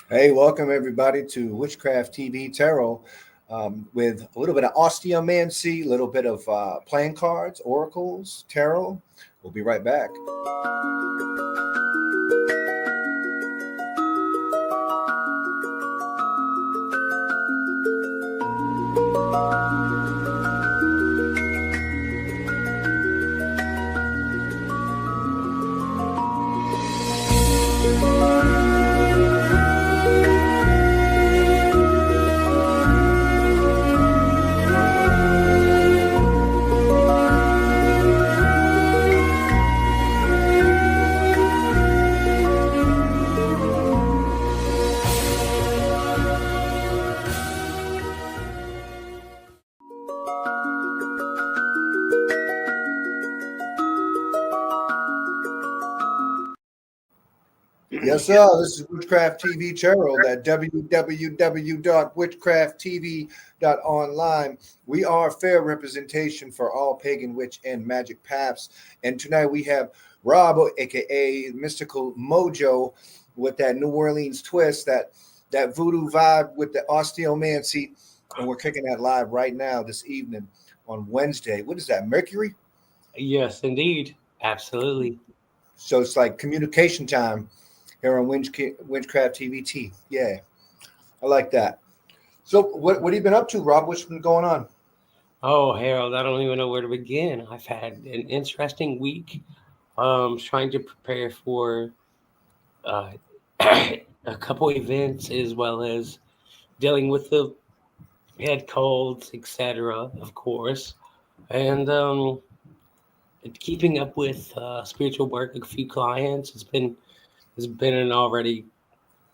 Hey, welcome everybody to Witchcraft TV Tarot with a little bit of osteomancy, a little bit of playing cards, oracles, tarot. We'll be right back. Yes, sir. This is Witchcraft TV Tarot, that www.witchcrafttv.online. We are fair representation for all pagan, witch, and magic paths. And tonight we have Rob, aka Mystical Mojo, with that New Orleans twist, that voodoo vibe with the osteomancy. And we're kicking that live right now this evening on Wednesday. What is that, Mercury? Yes, indeed. Absolutely. So it's like communication time here on Witchcraft TVT. Yeah, I like that. So what have you been up to, Rob? What's been going on? Oh, Harold, I don't even know where to begin. I've had an interesting week. Trying to prepare for uh, a couple events as well as dealing with the head colds, etc. Of course, and keeping up with spiritual work. A few clients. It's been an already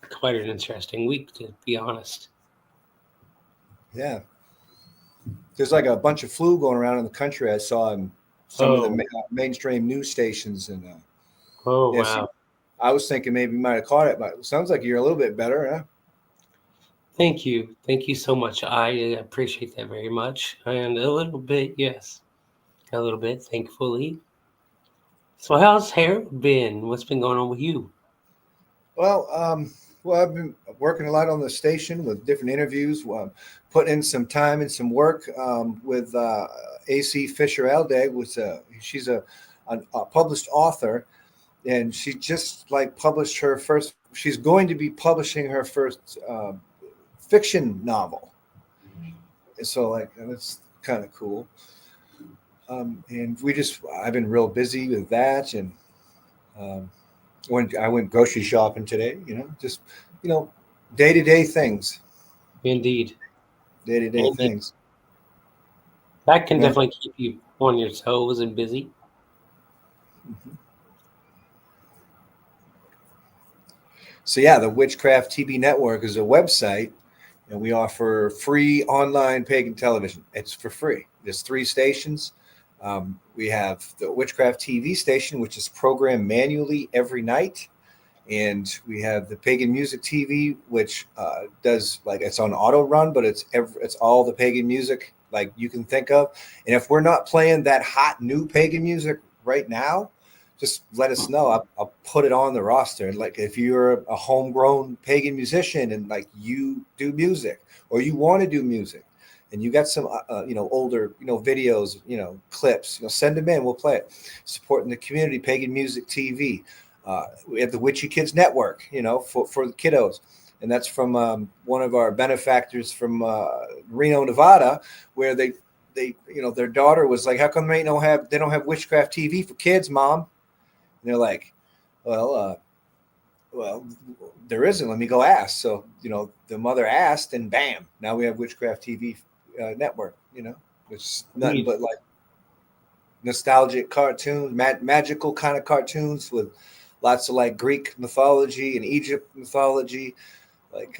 quite an interesting week, to be honest. Yeah, there's like a bunch of flu going around in the country. I saw in some of the Oh, mainstream news stations, and oh, yes, wow. I was thinking maybe you might have caught it, but it sounds like you're a little bit better, huh? Thank you. Thank you so much. I appreciate that very much. And a little bit, yes, a little bit, thankfully. So, how's Harold been? What's been going on with you? Well, I've been working a lot on the station with different interviews, putting in some time and some work with AC Fisher Aldag. She's a published author, and she just like published her first. She's going to be publishing her first fiction novel. So like that's kind of cool. And I've been real busy with that, and um, when I went grocery shopping today, just you know, day to day things, Indeed. day to day Indeed. things. That can Yeah. definitely keep you on your toes and busy. Mhm. So yeah, the Witchcraft TV Network is a website, and we offer free online pagan television. It's for free. There's three stations. We have the Witchcraft TV station, which is programmed manually every night, and we have the Pagan Music TV, which does like it's on auto run, but it's all the pagan music like you can think of. And if we're not playing that hot new pagan music right now, just let us know. I'll put it on the roster. Like if you're a homegrown pagan musician and like you do music or you want to do music, and you got some older videos, clips, send them in. We'll play it. Supporting the community, Pagan Music TV. We have the Witchy Kids Network, for the kiddos, and that's from one of our benefactors from Reno, Nevada, where their daughter was like, "How come they don't have Witchcraft TV for kids, Mom?" And they're like, "Well, well, there isn't. Let me go ask." So the mother asked, and bam, now we have Witchcraft TV network. It's nothing Indeed. but like nostalgic cartoons, magical kind of cartoons with lots of like Greek mythology and Egypt mythology, like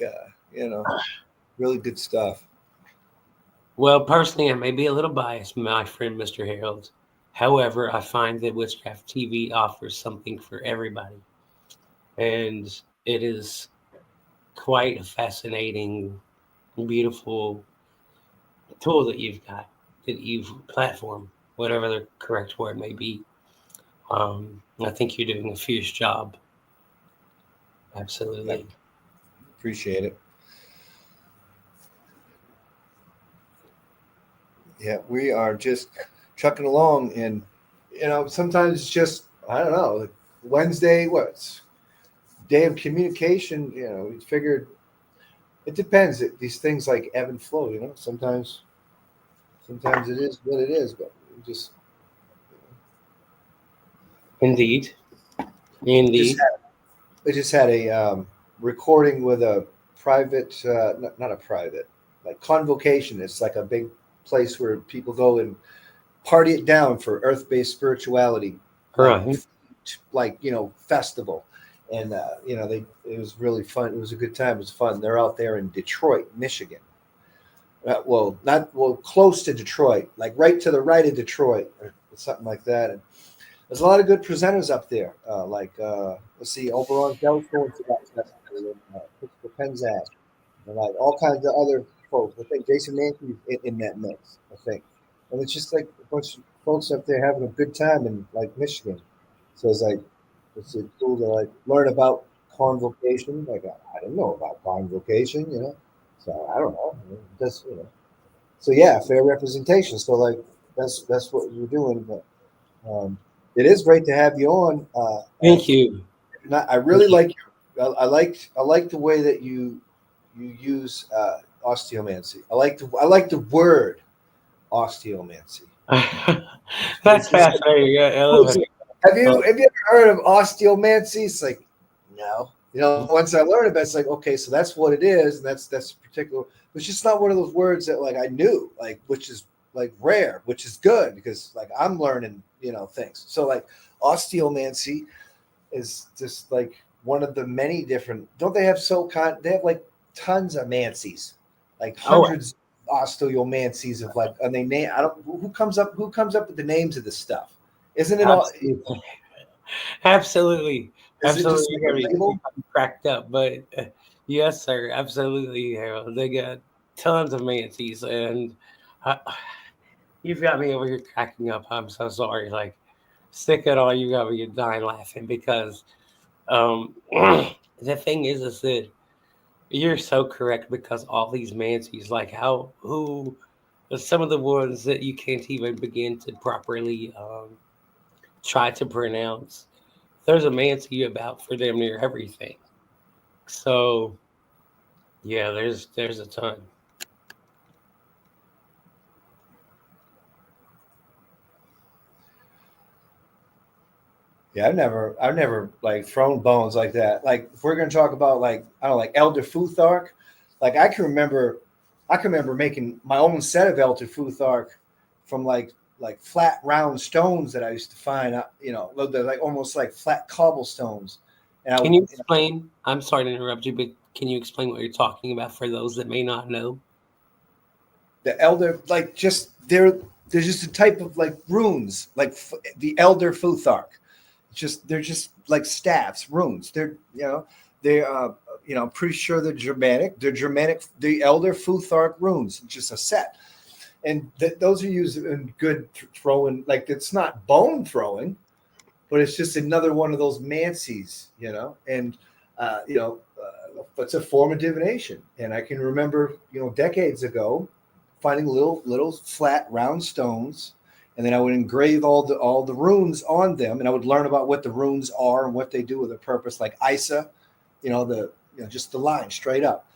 really good stuff. Well, personally, I may be a little biased, my friend Mr. Harold. However, I find that Witchcraft TV offers something for everybody. And it is quite a fascinating, beautiful tool that you've got, that you've platform, whatever the correct word may be. I think you're doing a fierce job. Yeah, Absolutely. Appreciate it. Yeah, we are just trucking along, and sometimes it's just I don't know. Like Wednesday, what's day of communication? We figured it depends. These things like ebb and flow. Sometimes it is what it is, but we Indeed. just Indeed. I just had a recording with a private, not a private, like convocation. It's like a big place where people go and party it down for earth-based spirituality, like Right. festival. And it was really fun. It was a good time. It was fun. They're out there in Detroit, Michigan. Close to Detroit, like right to the right of Detroit, or something like that. And there's a lot of good presenters up there. Let's see, Oberon Del's going to that festival, and Christopher Penzak, and like all kinds of other folks. I think Jason Mankey's in that mix. I think, and it's just like a bunch of folks up there having a good time in like Michigan. So it's cool to like learn about convocation. Like I didn't know about convocation. So I don't know. Just. So yeah, fair representation. So like that's what you're doing. But it is great to have you on. Thank you. I really like I like the way that you use osteomancy. I like the word osteomancy. That's It's like, fascinating. I love it. have you ever heard of osteomancy? It's like no. Once I learned about it, it's like okay, so that's what it is, and that's particular. It's just not one of those words that like I knew, like which is like rare, which is good because like I'm learning things. So like osteomancy is just like one of the many different. Don't they have They have like tons of mancies, like Oh, hundreds of osteomancies of like, and they name. I don't. Who comes up with the names of this stuff? Isn't it all? absolutely. Absolutely. Is it just Absolutely. like You a got me label? cracked up. But yes, sir. Absolutely, Harold. They got tons of Mancy's. And uh, you've got me over here cracking up. I'm so sorry. Like, stick it all. You got me dying laughing because the thing is that you're so correct because all these Mancy's, like who, some of the ones that you can't even begin to properly try to pronounce. There's a Mancy about for damn near everything. So yeah, there's a ton. Yeah, I've never like thrown bones like that. Like if we're gonna talk about like I don't know, like Elder Futhark, like I can remember making my own set of Elder Futhark from like flat round stones that I used to find. They're like almost like flat cobblestones, and I Can would you explain? I'm sorry to interrupt you, but can you explain what you're talking about for those that may not know? the elder like just there's just a type of like runes like the Elder Futhark. They're just like staffs, runes. They're pretty sure they're Germanic. They're Germanic. The Elder Futhark runes, just a set, and those are used in good throwing. Like it's not bone throwing, but it's just another one of those mancies. And it's a form of divination. And I can remember, decades ago, finding little flat round stones, and then I would engrave all the runes on them, and I would learn about what the runes are and what they do with a purpose, like Isa, just the line straight up.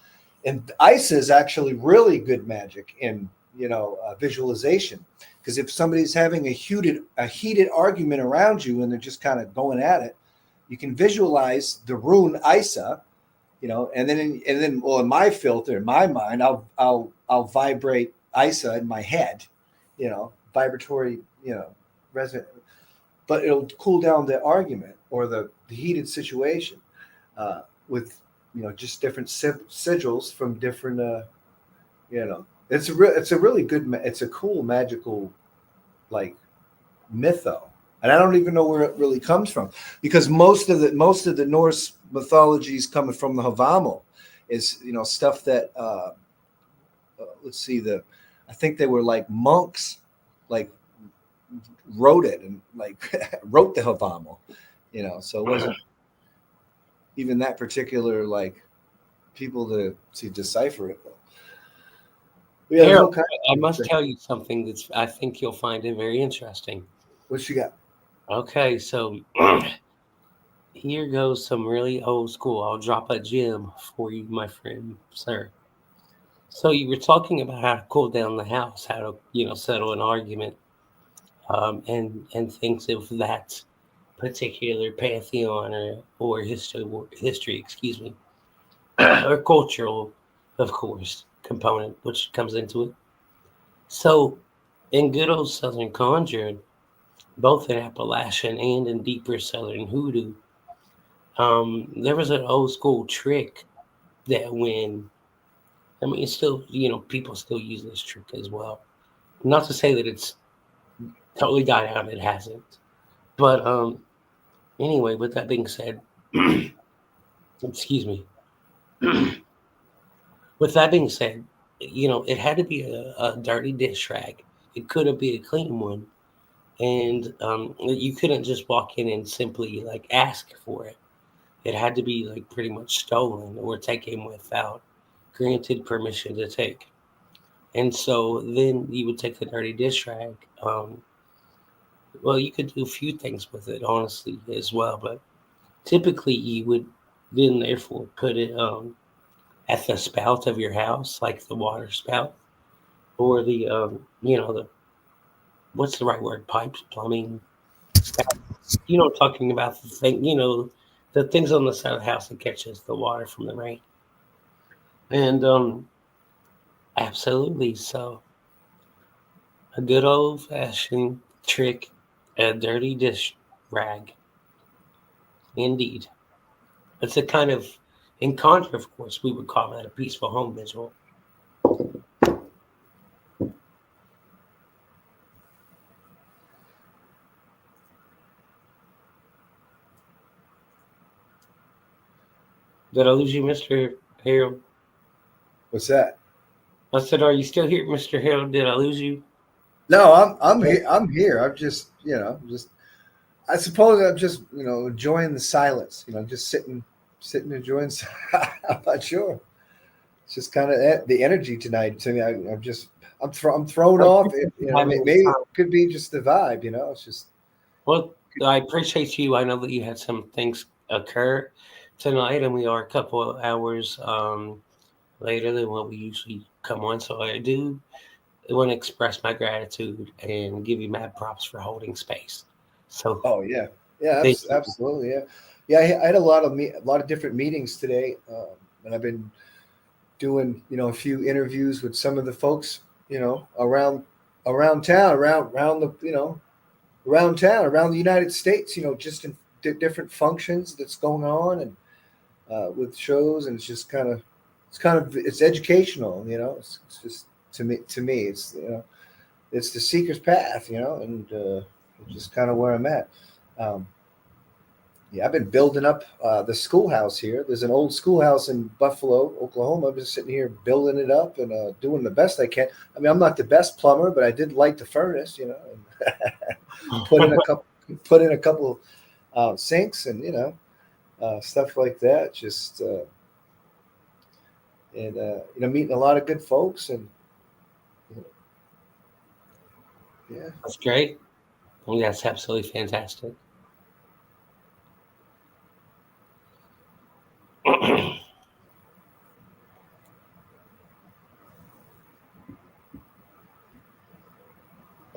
And Isa is actually really good magic in visualization, because if somebody's having a heated argument around you and they're just kind of going at it, you can visualize the rune Isa, and then well, in my filter, in my mind, I'll vibrate Isa in my head, vibratory, resonant, but it'll cool down the argument or the heated situation with just different sigils from different it's a really good it's a cool magical like mytho, and I don't even know where it really comes from, because most of the Norse mythologies coming from the Havamel is stuff that let's see, I think they were like monks, like wrote it and like wrote the Havamel, so it wasn't even that particular like people to decipher it. Yeah, there's all Harold, kinds I of must things. tell you something I think you'll find it very interesting. What you got? Okay, so here goes some really old school. I'll drop a gem for you, my friend, sir. So you were talking about how to cool down the house, how to, settle an argument, and things of that particular pantheon or history, excuse me, or cultural, of course, component which comes into it. So, in good old Southern conjuring, both in Appalachian and in deeper Southern hoodoo, there was an old school trick that it's still, people still use this trick as well. Not to say that it's totally died out, it hasn't. But anyway, with that being said, excuse me. With that being said, it had to be a dirty dish rag. It couldn't be a clean one. And you couldn't just walk in and simply like ask for it. It had to be like pretty much stolen or taken without granted permission to take. And so then you would take the dirty dish rag. Well, you could do a few things with it, honestly, as well. But typically, you would then therefore put it at the spout of your house, like the water spout, or the what's the right word? Pipes, plumbing, spout. I'm talking about the things on the side of the house that catches the water from the rain. And absolutely, so a good old fashioned trick, a dirty dish rag, indeed. It's a kind of, in conjure, of course, we would call that a peaceful home visual. Did I lose you, Mr. Harold? What's that? I said, are you still here, Mr. Harold? Did I lose you? No, I'm here. I'm here. I'm just just I suppose I'm just enjoying the silence. Just sitting enjoying. I'm not sure. It's just kind of the energy tonight to me. I'm thrown I off. appreciate you having Maybe this it time. could be just the vibe. It's just Well, I appreciate you. I know that you had some things occur tonight, and we are a couple of hours later than what we usually come on. So I do want to express my gratitude and give you mad props for holding space. So oh yeah, yeah, thank you. absolutely, yeah, yeah. I had a lot of different meetings today, and I've been doing a few interviews with some of the folks around town, around the around town, around the United States, just in different functions that's going on and with shows, and it's just it's educational, it's just to me, it's the seeker's path, and it's just kind of where I'm at. Um, yeah, I've been building up the schoolhouse here. There's an old schoolhouse in Buffalo, Oklahoma. I've been sitting here building it up and doing the best I can. I mean, I'm not the best plumber, but I did light the furnace, and put in a couple sinks and stuff like that. Just and meeting a lot of good folks and yeah. That's great. I think that's absolutely fantastic.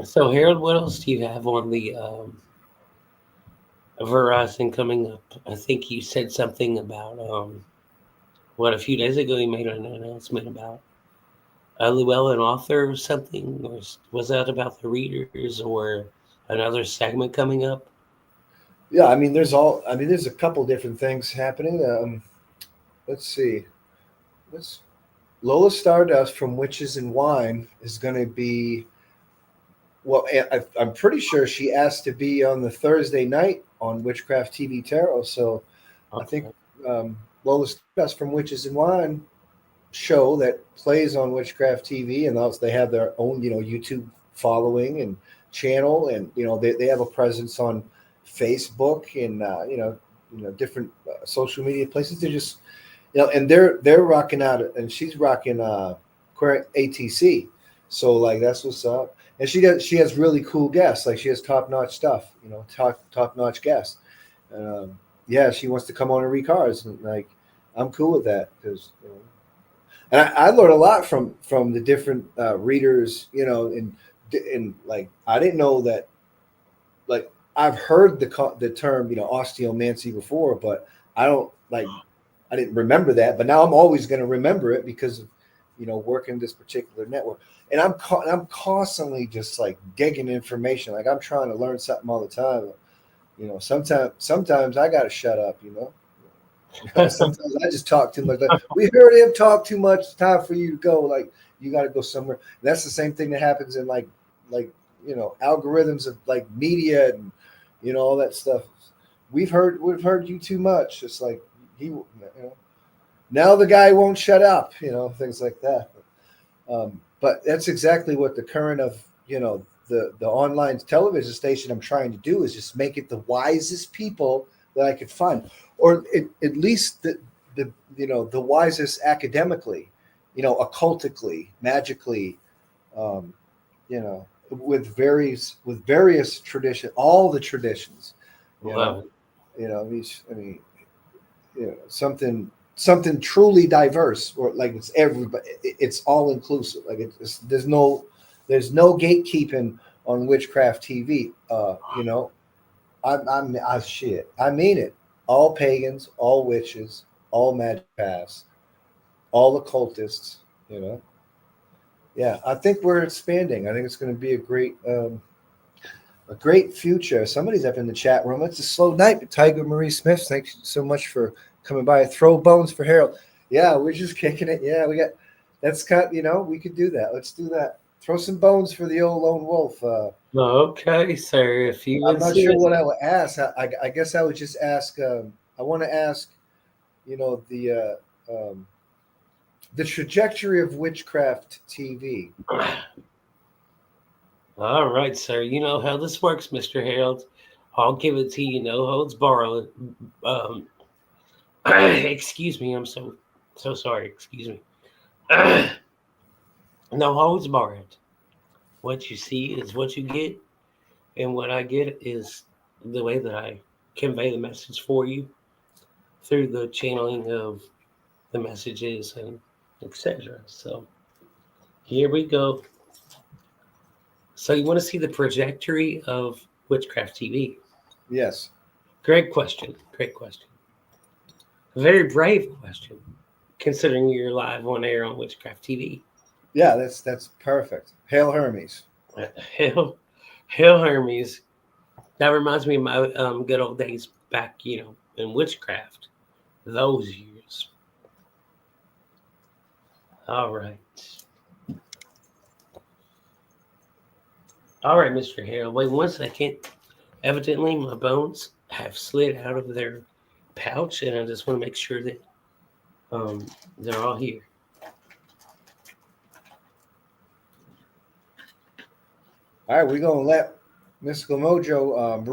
So, Harold, what else do you have on the Verizon coming up? I think you said something about a few days ago you made an announcement about Llewellyn author or something, or was that about the readers or another segment coming up? Yeah, I mean, there's a couple different things happening. Let's see. Let's Lola Stardust from Witches and Wine is going to be. Well, I'm pretty sure she asked to be on the Thursday night on Witchcraft TV Tarot. So I think Okay. Lola Stardust from Witches and Wine show that plays on Witchcraft TV, and also they have their own YouTube following and channel, and they have a presence on Facebook and different social media places. They're just and they're rocking out, and she's rocking ATC. So like that's what's up. And she has really cool guests. Like she has top notch stuff. Top notch guests. Yeah, she wants to come on and read cards, and like I'm cool with that because. And I learned a lot from the different readers, and like I didn't know that. Like I've heard the term, osteomancy before, but I didn't remember that. But now I'm always going to remember it because of, working this particular network. And I'm constantly just like digging information. Like I'm trying to learn something all the time. Sometimes I got to shut up. Sometimes I just talk too much. Like, we heard him talk too much. It's time for you to go. Like you got to go somewhere. And that's the same thing that happens in like algorithms of like media and all that stuff. We've heard you too much. It's like now the guy won't shut up. Things like that. But that's exactly what the current of the online television station I'm trying to do is just make it the wisest people that I could find, or at least the wisest academically, occultically, magically, with various tradition, all the traditions, something truly diverse, or like it's everybody, it's all inclusive. Like there's no gatekeeping on Witchcraft TV. I mean it. All pagans, all witches, all magic paths, all occultists. Yeah, I think we're expanding. I think it's going to be a great future. Somebody's up in the chat room. It's a slow night, but Tiger Marie Smith, thank you so much for coming by. Throw bones for Harold. Yeah, we're just kicking it. Yeah, that's we could do that. Let's do that. Throw some bones for the old lone wolf. Okay, sir. If you I'm not sure what I would ask. I guess I would just ask. I want to ask, the trajectory of Witchcraft TV. All right, sir. You know how this works, Mr. Harold. I'll give it to you. No holds barred. Excuse me. I'm so sorry. Excuse me. No holds barred. What you see is what you get, and what I get is the way that I convey the message for you through the channeling of the messages and etc. So here we go. So you want to see the trajectory of Witchcraft TV? Yes. Great question. A very brave question, considering you're live on air on Witchcraft TV. Yeah, that's perfect. Hail Hermes. Hail Hermes. That reminds me of my good old days back, in witchcraft. Those years. All right, Mr. Harold. Wait 1 second. Evidently, my bones have slid out of their pouch, and I just want to make sure that they're all here. All right, we're gonna let Mystical Mojo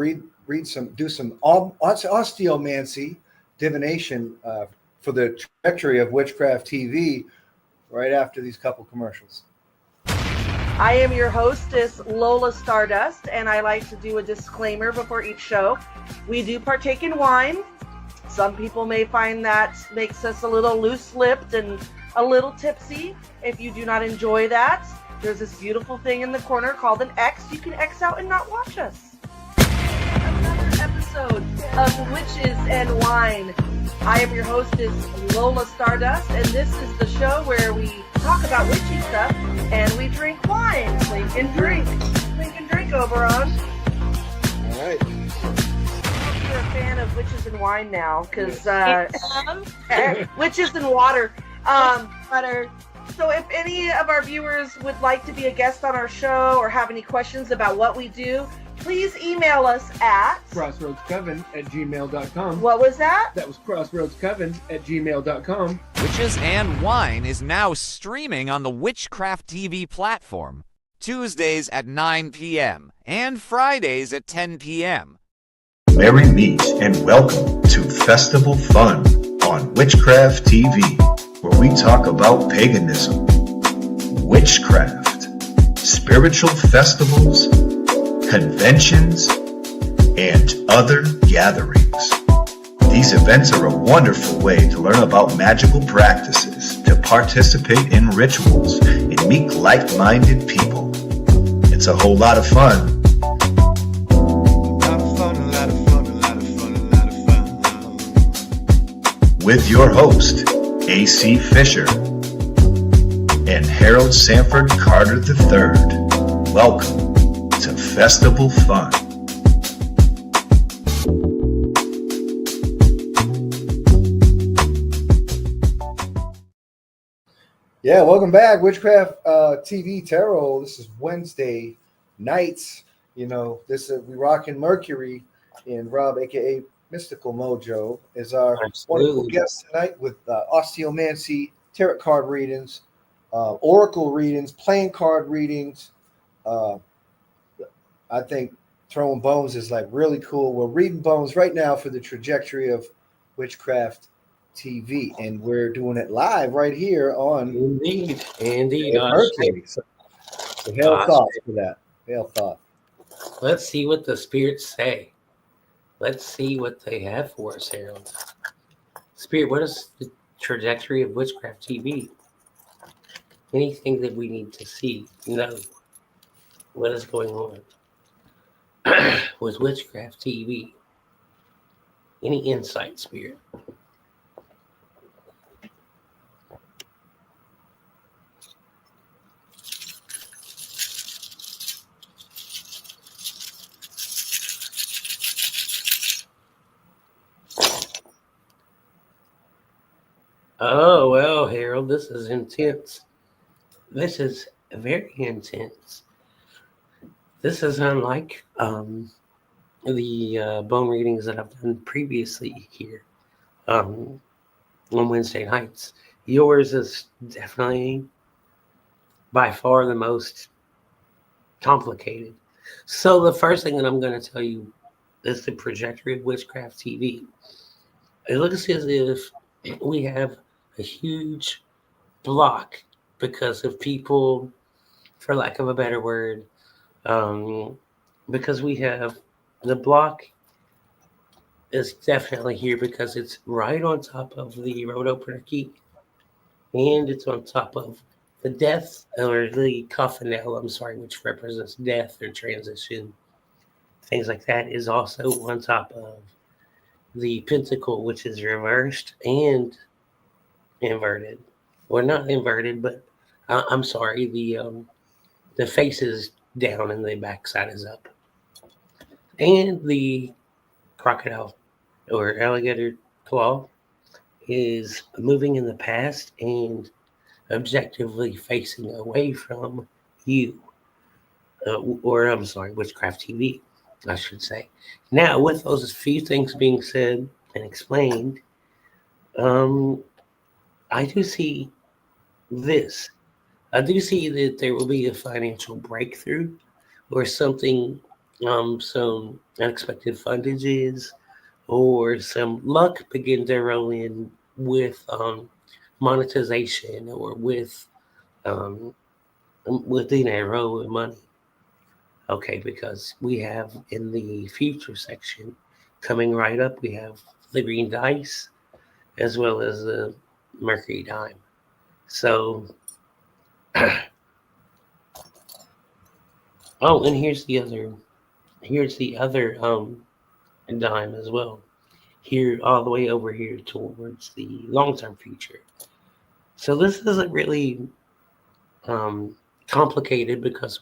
do some osteomancy divination for the trajectory of Witchcraft TV right after these couple commercials. I am your hostess, Lola Stardust, and I like to do a disclaimer before each show. We do partake in wine. Some people may find that makes us a little loose-lipped and a little tipsy. If you do not enjoy that, there's this beautiful thing in the corner called an X. You can X out and not watch us. Another episode of Witches and Wine. I am your hostess, Lola Stardust, and this is the show where we talk about witchy stuff and we drink wine. Clink and drink. Clink and drink, Oberon. All right. You're a fan of Witches and Wine now, because witches and water. Butter. So if any of our viewers would like to be a guest on our show or have any questions about what we do, please email us at crossroadscoven@gmail.com. What was that? That was crossroadscoven@gmail.com. Witches and Wine is now streaming on the Witchcraft TV platform, Tuesdays at 9 p.m. and Fridays at 10 p.m. Merry meet and welcome to Festival Fun on Witchcraft TV, where we talk about paganism, witchcraft, spiritual festivals, conventions, and other gatherings. These events are a wonderful way to learn about magical practices, to participate in rituals, and meet like-minded people. It's a whole lot of fun. With your host, A.C. Fisher and Harold Sanford Carter III. Welcome to Festival Fun. Yeah, welcome back, Witchcraft TV Tarot. This is Wednesday nights. You know, we rocking Mercury, and Rob, aka Mystical Mojo, is our wonderful guest tonight with osteomancy, tarot card readings, oracle readings, playing card readings. I think throwing bones is like really cool. We're reading bones right now for the trajectory of Witchcraft TV, and we're doing it live right here on Indeed. Mercury. So hail thoughts for that. Hail thought. Let's see what the spirits say. Let's see what they have for us, Harold. Spirit, what is the trajectory of Witchcraft TV? Anything that we need to see, know what is going on with Witchcraft TV? Any insight, Spirit? Oh, well, Harold, this is intense. This is very intense. This is unlike the bone readings that I've done previously here on Wednesday nights. Yours is definitely by far the most complicated. So the first thing that I'm going to tell you is the trajectory of Witchcraft TV. It looks as if we have a huge block because of people, for lack of a better word, because we have the block is definitely here because it's right on top of the road opener key, and it's on top of the death or the coffin nail, which represents death or transition, things like that, is also on top of the pentacle, which is reversed and inverted. Well, not inverted, but the face is down and the backside is up. And the crocodile or alligator claw is moving in the past and objectively facing away from you. Witchcraft TV, I should say. Now, with those few things being said and explained, I do see this. I do see that there will be a financial breakthrough or something, some unexpected fundages or some luck begin to roll in with monetization or with dinero and money. Okay, because we have in the future section coming right up, we have the green dice as well as the Mercury dime. So, and here's the other dime as well. Here, all the way over here towards the long-term future. So this isn't really complicated because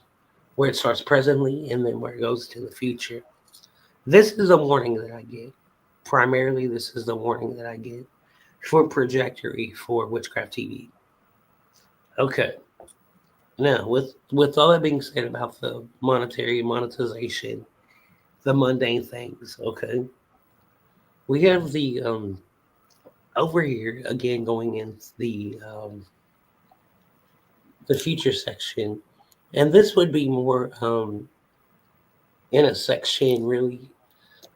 where it starts presently and then where it goes to the future. This is a warning that I get. Primarily, this is the warning that I get for trajectory for Witchcraft TV. Okay. Now, with all that being said about the monetary monetization, the mundane things, okay, we have the over here again going in the feature section, and this would be more in a section really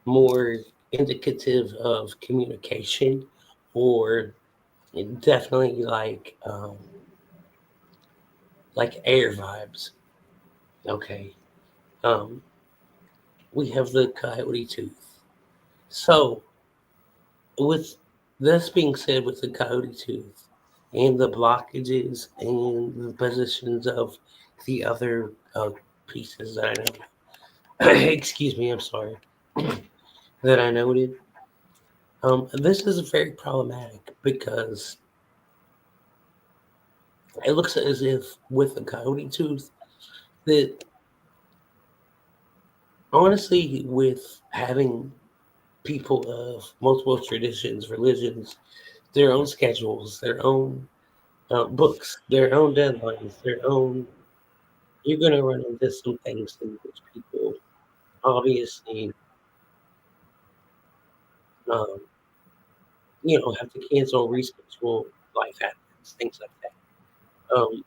more indicative of communication or definitely like air vibes. Okay. We have the coyote tooth. So with this being said, with the coyote tooth and the blockages and the positions of the other pieces that I know, excuse me, I'm sorry, that I noted, this is very problematic because it looks as if with the coyote tooth that honestly, with having people of multiple traditions, religions, their own schedules, their own books, their own deadlines, their own. You're going to run into some things in which people obviously, um, have to cancel, reschedule, life happens, things like that.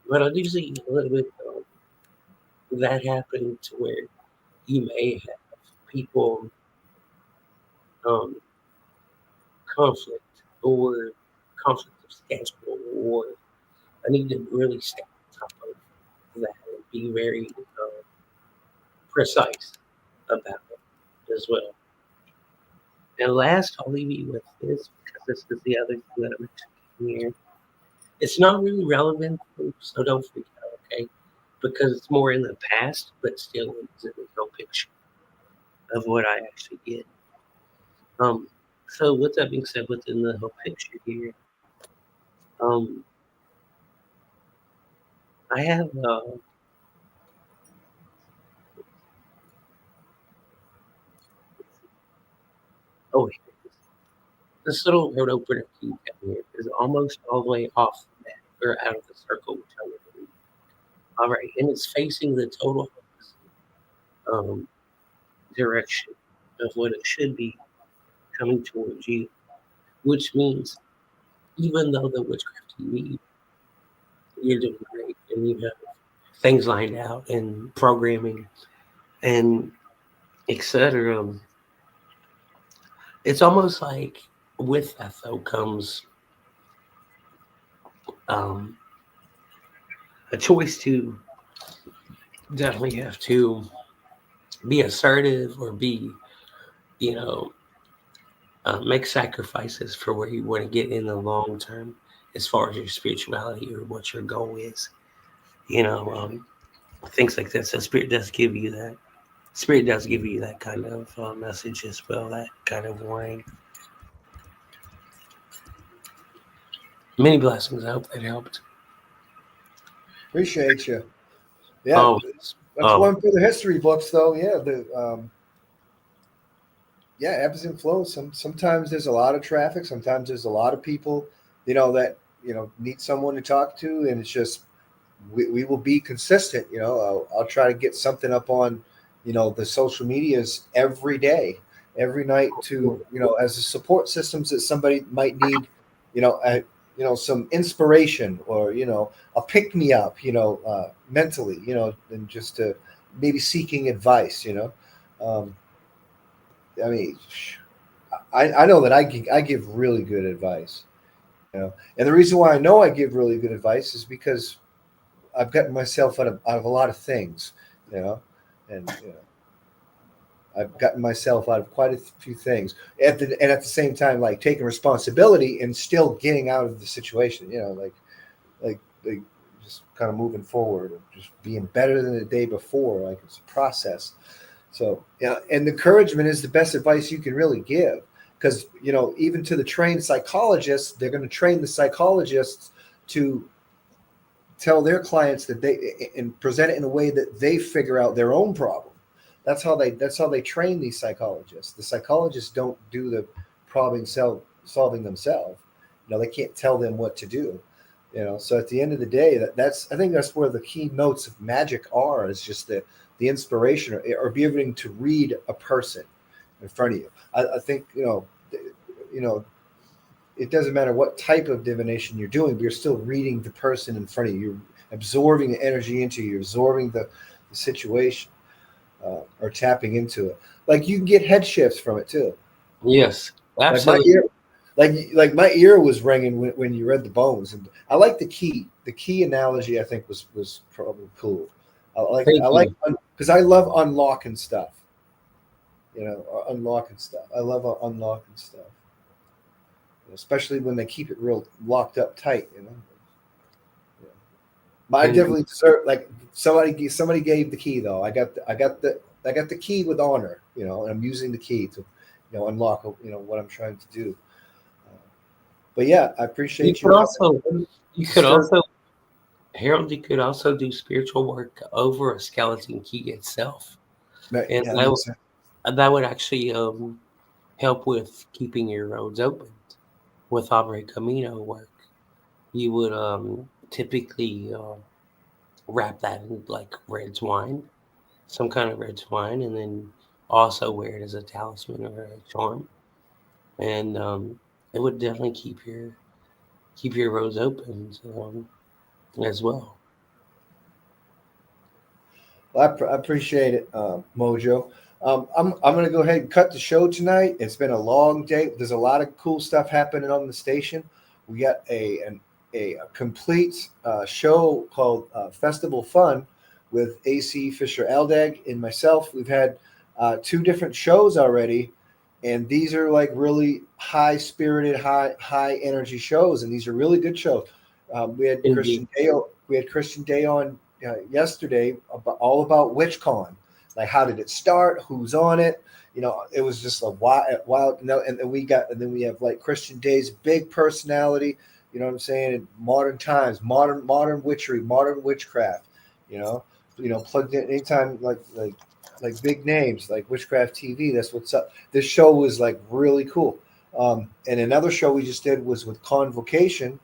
But I do see a little bit of that happening to where you may have people um, conflict or conflict of schedule, or I need to really stay on top of that and be very precise about it as well. And last, I'll leave you with this because this is the other thing that I'm mentioning here. It's not really relevant, so don't freak out, okay? Because it's more in the past, but still it's in the whole picture of what I actually get. So with that being said, within the whole picture here, um, I have oh, here it is. This little road opener key down here is almost all the way off the map or out of the circle, which I would read. All right, and it's facing the total opposite direction of what it should be coming towards you, which means even though the witchcraft TV, you're doing great and you have things lined out and programming and etc. It's almost like with that though comes um, a choice to definitely have to be assertive or be, you know, make sacrifices for where you want to get in the long term as far as your spirituality or what your goal is. You know, things like that. So spirit does give you that. Spirit does give you that kind of message as well, that kind of warning. Many blessings. I hope that helped. Appreciate you. Yeah, Oh, that's oh, one for the history books, though. Yeah, ebbs and flows. Sometimes there's a lot of traffic. Sometimes there's a lot of people, that need someone to talk to, and it's just we will be consistent. I'll try to get something up on, the social medias every day, every night to as a support systems that somebody might need, some inspiration or a pick me up, mentally, and just to maybe seeking advice. Um, I mean, I know that I give really good advice, and the reason why I know I give really good advice is because I've gotten myself out of a lot of things, and I've gotten myself out of quite a few things, and at the same time, like taking responsibility and still getting out of the situation, like just kind of moving forward, and just being better than the day before. Like it's a process. So and encouragement is the best advice you can really give, because even to the trained psychologists, they're going to train the psychologists to tell their clients that they and present it in a way that they figure out their own problem. That's how they train these psychologists. The psychologists don't do the solving themselves. They can't tell them what to do. So at the end of the day, I think that's where the key notes of magic are, is just the inspiration or being able to read a person in front of you. I think it doesn't matter what type of divination you're doing, but you're still reading the person in front of you. You're absorbing the energy into you, absorbing the situation, or tapping into it. Like you can get head shifts from it too. yes, Like my absolutely. like my ear was ringing when you read the bones, and I like the key. The key analogy I think was probably cool. Thank I like you. because I love unlocking stuff. Unlocking stuff. I love unlocking stuff, especially when they keep it real locked up tight. Yeah. But I And definitely deserve like somebody gave the key though. I got the key with honor. And I'm using the key to unlock what I'm trying to do. But yeah, I you appreciate could you. also, you could Sir, also, Harold, you could also do spiritual work over a skeleton key itself, and yeah, that makes sense. that would actually help with keeping your roads open. With Abre Camino work, you would typically wrap that in like red twine, some kind of red twine, and then also wear it as a talisman or a charm, and it would definitely keep your roads open as well. Well, I appreciate it, Mojo. I'm going to go ahead and cut the show tonight. It's been a long day. There's a lot of cool stuff happening on the station. We got a complete show called Festival Fun with AC Fisher Aldag and myself. We've had 2 different shows already, and these are like really high spirited, high energy shows, and these are really good shows. We had Indeed. Christian Day. We had Christian Day on yesterday all about WitchCon. Like, how did it start? Who's on it? It was just a wild. And then we have like Christian Day's big personality. You know what I'm saying? In modern times, modern witchery, modern witchcraft. Plugged in anytime like big names like Witchcraft TV. That's what's up. This show was like really cool. And another show we just did was with Convocation,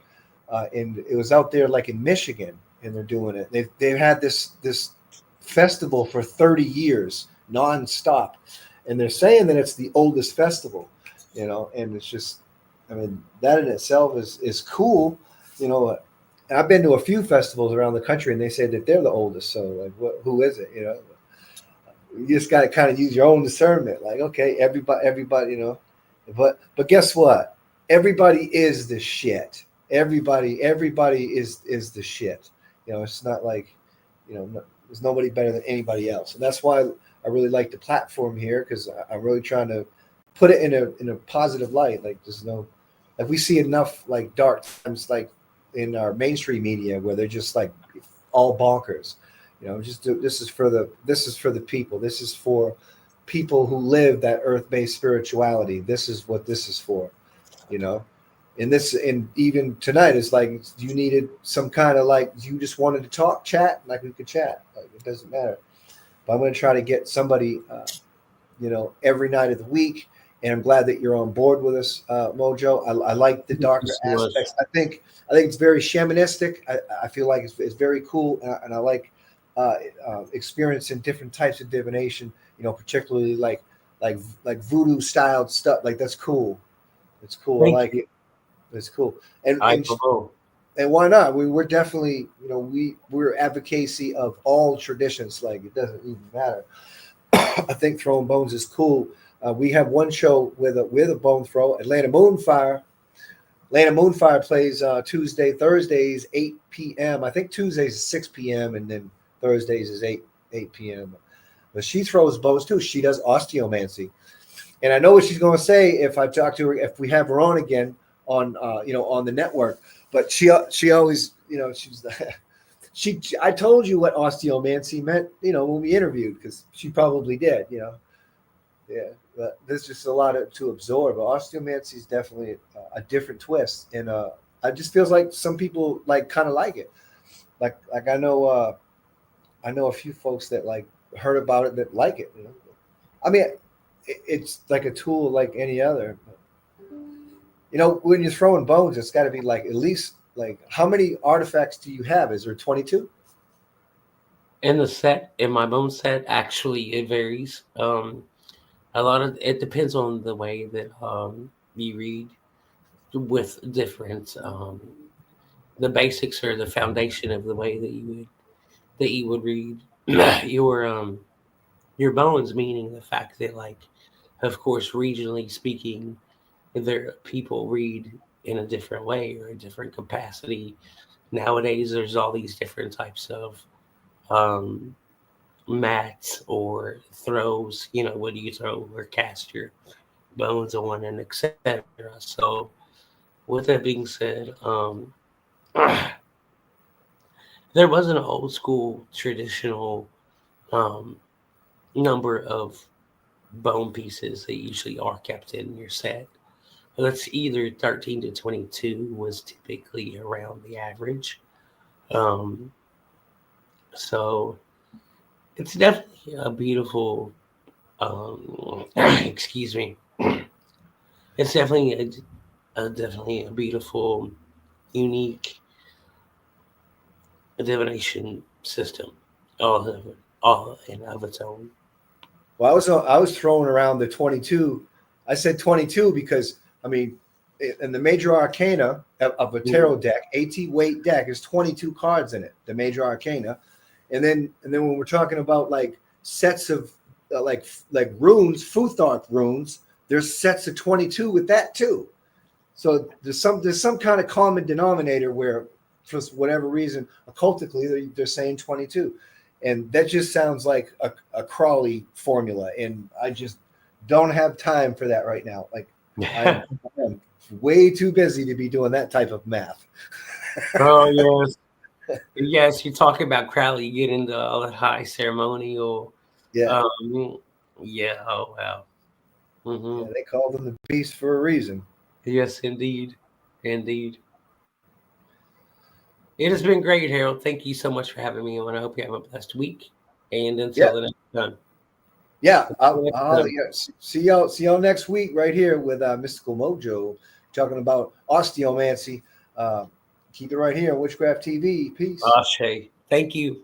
and it was out there like in Michigan, and they're doing it. They've had this festival for 30 years nonstop, and they're saying that it's the oldest festival. And it's just, I mean, that in itself is cool. And I've been to a few festivals around the country, and they say that they're the oldest. So like, who is it? You just got to kind of use your own discernment. Like, okay, everybody. But guess what? Everybody is the shit. Everybody is the shit. It's not like, there's nobody better than anybody else. And that's why I really like the platform here, because I'm really trying to put it in a positive light. Like, like we see enough like dark times like in our mainstream media where they're just like all bonkers. This is for the people. This is for people who live that earth-based spirituality. This is what this is for. And even tonight, it's like you needed some kind of like, you just wanted to chat, like we could chat. Like, it doesn't matter. But I'm going to try to get somebody, every night of the week. And I'm glad that you're on board with us, Mojo. I like the darker aspects. I think it's very shamanistic. I feel like it's very cool, and I like experiencing different types of divination. Particularly like voodoo styled stuff. Like, that's cool. It's cool. Thank I like it. It's cool. And I and know. and why not? We're definitely, we're advocacy of all traditions. Like, it doesn't even matter. I think throwing bones is cool. We have one show with a bone throw. Atlanta Moonfire. Atlanta Moonfire plays Tuesday, Thursdays, 8 p.m. I think Tuesdays is 6 p.m. and then Thursdays is 8 p.m. But she throws bones too. She does osteomancy. And I know what she's going to say if I talk to her, if we have her on again on on the network. But she always, I told you what osteomancy meant, when we interviewed, because she probably did, Yeah, but there's just a lot to absorb. But osteomancy is definitely a different twist, and it just feels like some people like kind of like it. Like I know a few folks that like heard about it that like it. I mean, it's like a tool like any other. When you're throwing bones, it's got to be like at least like, how many artifacts do you have? Is there 22? In my bone set, actually, it varies. A lot of it depends on the way that you read with different the basics or the foundation of the way that you would read your bones, meaning the fact that, like, of course, regionally speaking, people read in a different way or a different capacity. Nowadays, there's all these different types of mats or throws. What do you throw or cast your bones on, and etc. So, with that being said, there was an old school traditional um, number of bone pieces that usually are kept in your set. That's either 13 to 22 was typically around the average. Um, so it's definitely a beautiful, excuse me. It's definitely a beautiful, unique divination system, all in of its own. Well, I was throwing around the 22. I said 22 because I mean, in the major arcana of a tarot deck, 18 weight deck is 22 cards in it. The major arcana, and then when we're talking about like sets of like runes, Futhark runes, there's sets of 22 with that too. So there's some kind of common denominator where, for whatever reason, occultically they're saying 22. And that just sounds like a Crawley formula, and I just don't have time for that right now. Like I am way too busy to be doing that type of math. Oh yes, yes. You talk about Crowley, you get into all that high ceremonial. Yeah, Yeah. Oh wow. yeah, they call them the beast for a reason. Yes, indeed, indeed. It has been great, Harold. Thank you so much for having me on. I hope you have a blessed week. And until the next time. Yeah, I'll see y'all next week right here with Mystical Mojo talking about osteomancy. Keep it right here on Witchcraft TV. Peace. Ashe. Thank you.